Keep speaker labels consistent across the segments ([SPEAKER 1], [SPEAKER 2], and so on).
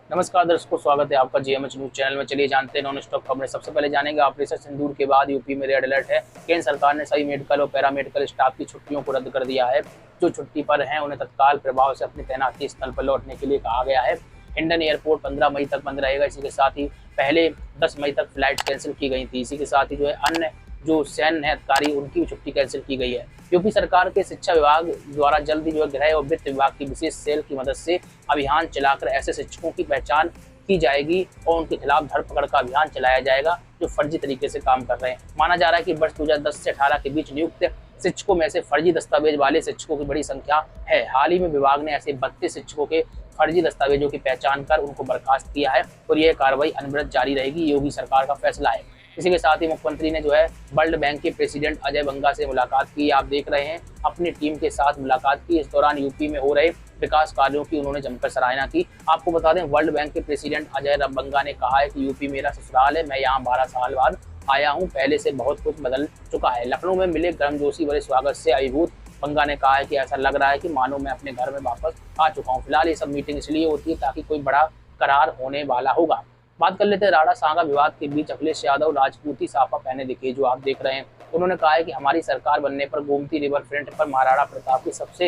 [SPEAKER 1] नमस्कार दर्शकों, स्वागत है आपका जीएमएच न्यूज चैनल में। चलिए जानते हैं नॉन स्टॉप खबरें। सबसे पहले जानेंगे ऑपरेशन सिंदूर के बाद यूपी में रेड अलर्ट है। केंद्र सरकार ने सभी मेडिकल और पैरामेडिकल स्टाफ की छुट्टियों को रद्द कर दिया है। जो छुट्टी पर हैं उन्हें तत्काल प्रभाव से अपनी तैनाती स्थल पर लौटने के लिए कहा गया है। हिंडन एयरपोर्ट 15 मई तक बंद रहेगा। इसी के साथ ही पहले 10 मई तक फ्लाइट कैंसिल की गई थी। इसी के साथ ही अन्य जो सैन्य अधिकारी उनकी भी छुट्टी कैंसिल की गई है। यूपी सरकार के शिक्षा विभाग द्वारा जल्दी गृह और वित्त विभाग की विशेष सेल की मदद से अभियान चलाकर ऐसे शिक्षकों की पहचान की जाएगी और उनके खिलाफ धरपकड़ का अभियान चलाया जाएगा जो फर्जी तरीके से काम कर रहे हैं। माना जा रहा है कि वर्ष 2010 से 18 के बीच नियुक्त शिक्षकों में से फर्जी दस्तावेज वाले शिक्षकों की बड़ी संख्या है। हाल ही में विभाग ने ऐसे 32 शिक्षकों के फर्जी दस्तावेजों की पहचान कर उनको बर्खास्त किया है और यह कार्रवाई अनवरत जारी रहेगी। योगी सरकार का फैसला है। इसी के साथ ही मुख्यमंत्री ने वर्ल्ड बैंक के प्रेसिडेंट अजय बंगा से मुलाकात की। आप देख रहे हैं, अपनी टीम के साथ मुलाकात की। इस दौरान यूपी में हो रहे विकास कार्यों की उन्होंने जमकर सराहना की। आपको बता दें, वर्ल्ड बैंक के प्रेसिडेंट अजय बंगा ने कहा है कि यूपी मेरा ससुराल है, मैं यहाँ 12 साल बाद आया हूँ, पहले से बहुत कुछ बदल चुका है। लखनऊ में मिले गर्मजोशी भरे स्वागत से अभिभूत बंगा ने कहा है कि ऐसा लग रहा है कि मानो मैं अपने घर में वापस आ चुका हूँ। फिलहाल ये सब मीटिंग इसलिए होती है ताकि कोई बड़ा करार होने वाला होगा। बात कर लेते हैं राणा सांगा विवाद के बीच अखिलेश यादव राजपूती साफा पहने दिखे, जो आप देख रहे हैं। उन्होंने कहा है कि हमारी सरकार बनने पर गोमती रिवर फ्रंट पर महाराणा प्रताप की सबसे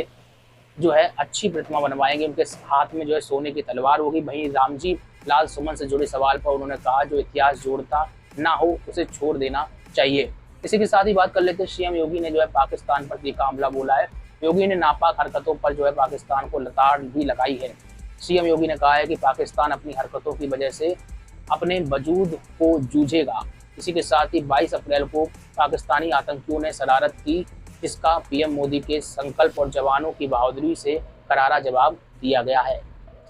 [SPEAKER 1] अच्छी प्रतिमा बनवाएंगे। उनके हाथ में सोने की तलवार होगी। वहीं रामजी लाल सुमन से जुड़े सवाल पर उन्होंने कहा, जो इतिहास जोड़ता ना हो उसे छोड़ देना चाहिए। इसी के साथ ही बात कर लेते हैं, सीएम योगी ने पाकिस्तान पर तीखा हमला बोला है। योगी ने नापाक हरकतों पर पाकिस्तान को लताड़ भी लगाई है। सीएम योगी ने कहा है कि पाकिस्तान अपनी हरकतों की वजह से अपने वजूद को जूझेगा। इसी के साथ ही 22 अप्रैल को पाकिस्तानी आतंकियों ने शरारत की, जिसका पीएम मोदी के संकल्प और जवानों की बहादुरी से करारा जवाब दिया गया है।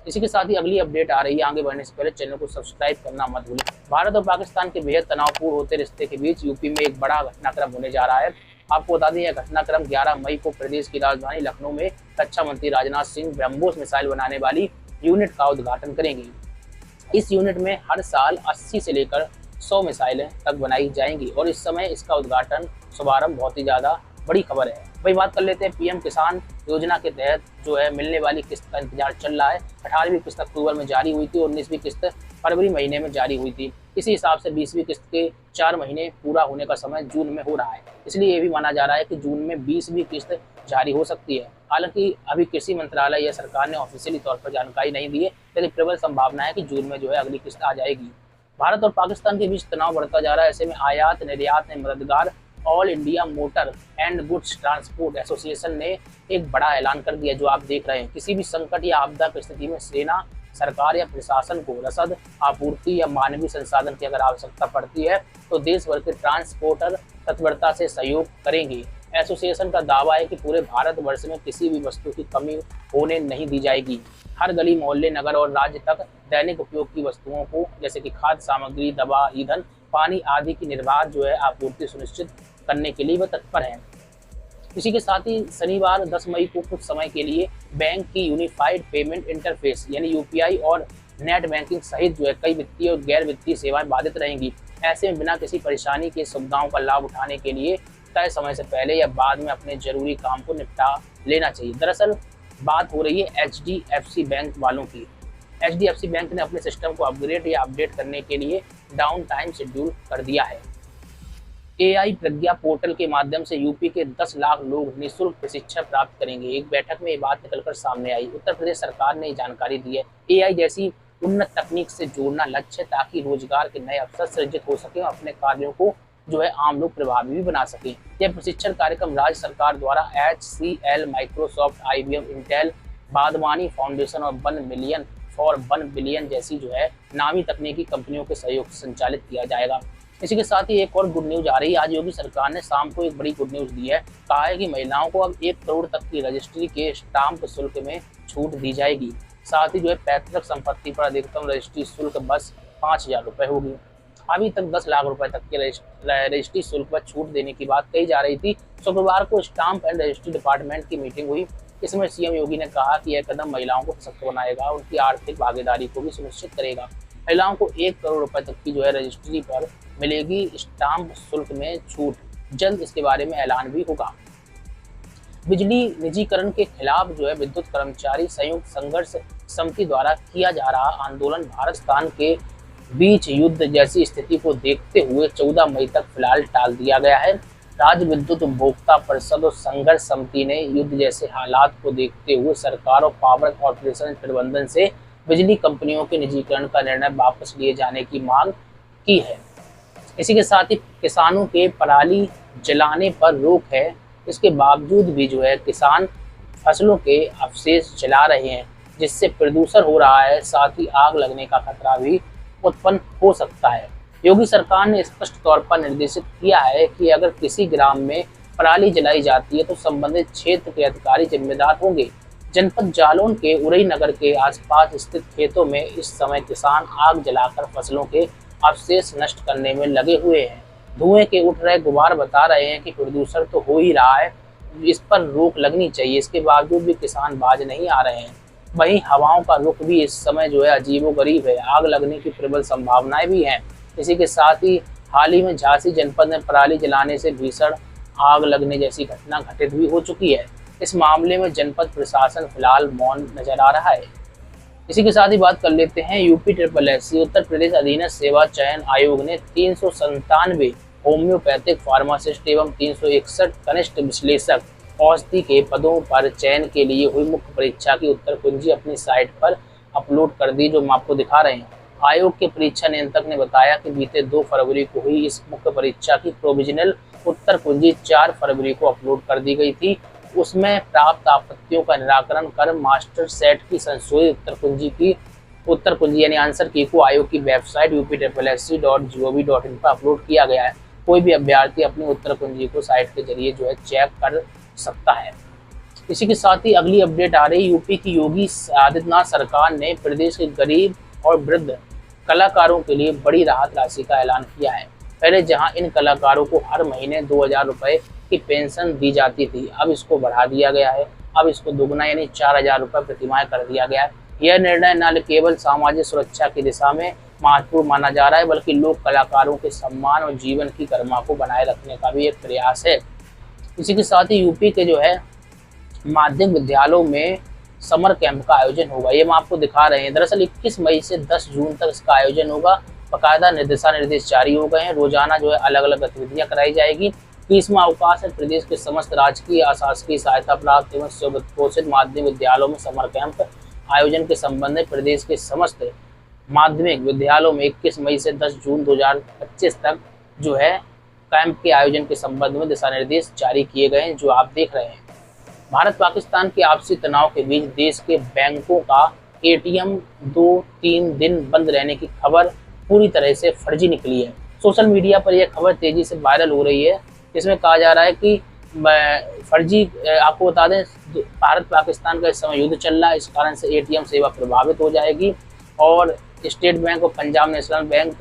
[SPEAKER 1] इसी के साथ ही अगली अपडेट आ रही है। आगे बढ़ने से पहले चैनल को सब्सक्राइब करना मत भूलें। भारत और पाकिस्तान के बेहद तनावपूर्ण होते रिश्ते के बीच यूपी में एक बड़ा घटनाक्रम होने जा रहा है। आपको बता दें, यह घटनाक्रम 11 मई को प्रदेश की राजधानी लखनऊ में रक्षा मंत्री राजनाथ सिंह ब्रह्मोस मिसाइल बनाने वाली यूनिट का उद्घाटन करेंगे। इस यूनिट में हर साल 80 से लेकर 100 मिसाइलें तक बनाई जाएंगी और इस समय इसका उद्घाटन शुभारंभ बहुत ही ज़्यादा बड़ी खबर है। वही बात कर लेते हैं, पीएम किसान योजना के तहत मिलने वाली किस्त का इंतजार चल रहा है। 18वीं किस्त अक्टूबर में जारी हुई थी और 19वीं किस्त फरवरी महीने में जारी हुई थी। इसी हिसाब से 20वीं किस्त के 4 महीने पूरा होने का समय जून में हो रहा है। इसलिए ये भी माना जा रहा है कि जून में 20वीं किस्त जारी हो सकती है। हालांकि अभी कृषि मंत्रालय या सरकार ने ऑफिशियली तौर पर जानकारी नहीं दी है, लेकिन प्रबल संभावना है कि जून में अगली किस्त आ जाएगी। भारत और पाकिस्तान के बीच तनाव बढ़ता जा रहा है। ऐसे में आयात निर्यात में मददगार all India motor and goods transport association ने एक बड़ा ऐलान कर दिया, जो आप देख रहे हैं। किसी भी संकट या आपदा की स्थिति में सेना, सरकार या प्रशासन को रसद आपूर्ति या मानवीय संसाधन की अगर आवश्यकता पड़ती है तो देश भर के ट्रांसपोर्टर तत्परता से सहयोग करेंगे। एसोसिएशन का दावा है कि पूरे भारतवर्ष में किसी भी वस्तु की कमी होने नहीं दी जाएगी। हर गली मोहल्ले, नगर और राज्य तक दैनिक उपयोग की वस्तुओं को जैसे कि खाद्य सामग्री, दवा, ईंधन, पानी आदि की निर्बाध आपूर्ति सुनिश्चित करने के लिए वह तत्पर है। इसी के साथ ही शनिवार 10 मई को कुछ समय के लिए बैंक की यूनिफाइड पेमेंट इंटरफेस यानी यूपीआई और नेट बैंकिंग सहित कई वित्तीय और गैर वित्तीय सेवाएं बाधित रहेंगी। ऐसे में बिना किसी परेशानी के सुविधाओं का लाभ उठाने के लिए तय समय से पहले या बाद में अपने जरूरी काम को निपटा लेना चाहिए। दरअसल बात हो रही है एचडीएफसी बैंक वालों की। एचडीएफसी बैंक ने अपने सिस्टम को अपग्रेड या अपडेट करने के लिए डाउन टाइम शेड्यूल कर दिया है। एआई प्रज्ञा पोर्टल के माध्यम से यूपी के 10 लाख लोग निःशुल्क प्रशिक्षण प्राप्त करेंगे। एक बैठक में ये बात निकलकर सामने आई। उत्तर प्रदेश सरकार ने जानकारी दी है। एआई जैसी उन्नत तकनीक से जोड़ना लक्ष्य है ताकि रोजगार के नए अवसर सृजित हो सके और अपने कार्यों को आम लोग प्रभावी भी बना सकें। यह प्रशिक्षण कार्यक्रम राज्य सरकार द्वारा HCL, Microsoft, IBM, Intel, Wadhwani Foundation और 1 मिलियन फॉर 1 बिलियन जैसी नामी तकनीकी कंपनियों के सहयोग से संचालित किया जाएगा। इसी के साथ ही एक और गुड न्यूज आ रही है। आज योगी सरकार ने शाम को एक बड़ी गुड न्यूज दी है। कहा है कि महिलाओं को अब 1 करोड़ तक की रजिस्ट्री के स्टाम्प शुल्क में छूट दी जाएगी। साथ ही पैतृक संपत्ति पर अधिकतम रजिस्ट्री शुल्क बस 5,000 रुपये होगी। अभी तक 10 लाख रुपए तक के रजिस्ट्री शुल्क पर छूट देने की बात कही जा रही थी। शुक्रवार को स्टाम्प एंड रजिस्ट्री डिपार्टमेंट की मीटिंग हुई। इसमें सीएम योगी ने कहा कि यह कदम महिलाओं को सशक्त बनाएगा, उनकी आर्थिक भागीदारी को भी सुनिश्चित करेगा। महिलाओं को 1 करोड़ रुपए तक की रजिस्ट्री पर मिलेगी स्टाम्प शुल्क में छूट। जल्द इसके बारे में ऐलान भी होगा। बिजली निजीकरण के खिलाफ विद्युत कर्मचारी संयुक्त संघर्ष समिति द्वारा किया जा रहा आंदोलन भारत पाकिस्तान के बीच युद्ध जैसी स्थिति को देखते हुए 14 मई तक फिलहाल टाल दिया गया है। राज्य विद्युत उपभोक्ता परिषद और संघर्ष समिति ने युद्ध जैसे हालात को देखते हुए सरकार और पावर कॉर्पोरेशन प्रबंधन से बिजली कंपनियों के निजीकरण का निर्णय वापस लिए जाने की मांग की है। इसी के साथ ही किसानों के पराली जलाने पर रोक है, इसके बावजूद भी जो है किसान फसलों के अवशेष जला रहे हैं, जिससे प्रदूषण हो रहा है, साथ ही आग लगने का खतरा भी उत्पन्न हो सकता है। योगी सरकार ने स्पष्ट तौर पर निर्देशित किया है कि अगर किसी ग्राम में पराली जलाई जाती है तो संबंधित क्षेत्र के अधिकारी जिम्मेदार होंगे। जनपद जालौन के उरई नगर के आसपास स्थित खेतों में इस समय किसान आग जलाकर फसलों के अवशेष नष्ट करने में लगे हुए हैं। धुएं के उठ रहे गुबार बता रहे हैं कि प्रदूषण तो हो ही रहा है, इस पर रोक लगनी चाहिए। इसके बावजूद भी किसान बाज नहीं आ रहे हैं। वहीं हवाओं का रुख भी इस समय जो है अजीबोगरीब है, आग लगने की प्रबल संभावनाएं भी हैं। इसी के साथ ही हाल ही में झांसी जनपद में पराली जलाने से भीषण आग लगने जैसी घटना घटित भी हो चुकी है। इस मामले में जनपद प्रशासन फिलहाल मौन नजर आ रहा है। इसी के साथ ही बात कर लेते हैं UPSSC उत्तर प्रदेश अधीनस्थ सेवा चयन आयोग ने 397 होम्योपैथिक फार्मासिस्ट एवं 361 कनिष्ठ विश्लेषक औषधि के पदों पर चयन के लिए हुई मुख्य परीक्षा की उत्तर कुंजी अपनी साइट पर अपलोड कर दी, जो हम आपको दिखा रहे हैं। आयोग के परीक्षा नियंत्रक ने बताया कि बीते 2 फरवरी को हुई इस मुख्य परीक्षा की प्रोविजनल उत्तर कुंजी 4 फरवरी को अपलोड कर दी गई थी। उसमें प्राप्त आपत्तियों का निराकरण कर मास्टर सेट की संशोधित उत्तर कुंजी यानी आंसर की को आयोग की वेबसाइट upsssc.gov.in पर अपलोड किया गया है। कोई भी अभ्यर्थी अपनी उत्तर कुंजी को साइट के जरिए जो है चेक कर सकता है। इसी के साथ ही अगली अपडेट आ रही, यूपी की योगी आदित्यनाथ सरकार ने प्रदेश के गरीब और वृद्ध कलाकारों के लिए बड़ी राहत राशि का ऐलान किया है। पहले जहां इन कलाकारों को हर महीने 2000 रुपए की पेंशन दी जाती थी, अब इसको बढ़ा दिया गया है। अब इसको दोगुना यानी 4000 रुपये प्रतिमाह कर दिया गया है। यह निर्णय न केवल सामाजिक सुरक्षा की दिशा में महत्वपूर्ण माना जा रहा है, बल्कि लोक कलाकारों के सम्मान और जीवन की गरिमा को बनाए रखने का भी एक प्रयास है। इसी के साथ ही यूपी के जो है माध्यमिक विद्यालयों में समर कैंप का आयोजन होगा। ये हम आपको दिखा रहे हैं। दरअसल 21 मई से 10 जून तक इसका आयोजन होगा। बाकायदा दिशा निर्देश जारी हो गए हैं। रोजाना जो है अलग अलग गतिविधियां कराई जाएगी। 30वां अवकाश है। प्रदेश के समस्त राजकीय अशासकीय सहायता प्राप्त एवं स्वघोषित माध्यमिक विद्यालयों में समर कैंप आयोजन के संबंध में प्रदेश के समस्त माध्यमिक विद्यालयों में 21 मई से 10 जून 2025 तक जो है कैंप के आयोजन के संबंध में दिशा निर्देश जारी किए गए हैं, जो आप देख रहे हैं। भारत पाकिस्तान के आपसी तनाव के बीच देश के बैंकों का ATM 2-3 दिन बंद रहने की खबर पूरी तरह से फर्जी निकली है। सोशल मीडिया पर यह खबर तेजी से वायरल हो रही है। इसमें कहा जा रहा है कि फर्जी, आपको बता दें भारत पाकिस्तान का इस समय युद्ध चल रहा है, इस कारण से ATM सेवा प्रभावित हो जाएगी और स्टेट बैंक और पंजाब नेशनल बैंक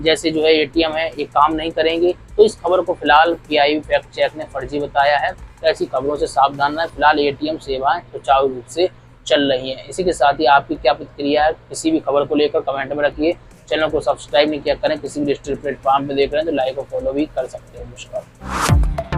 [SPEAKER 1] जैसे जो है ATM है ये काम नहीं करेंगे। तो इस खबर को फिलहाल PIB फैक्ट चेक ने फर्जी बताया है। तो ऐसी खबरों से सावधान रहें। फिलहाल ATM सेवाएं सुचारू रूप से चल रही हैं। इसी के साथ ही आपकी क्या प्रतिक्रिया है किसी भी खबर को लेकर कमेंट में रखिए। चैनल को सब्सक्राइब नहीं किया करें, किसी भी डिजिटल प्लेटफॉर्म पे देख रहे हैं तो लाइक और फॉलो भी कर सकते हैं। नमस्कार।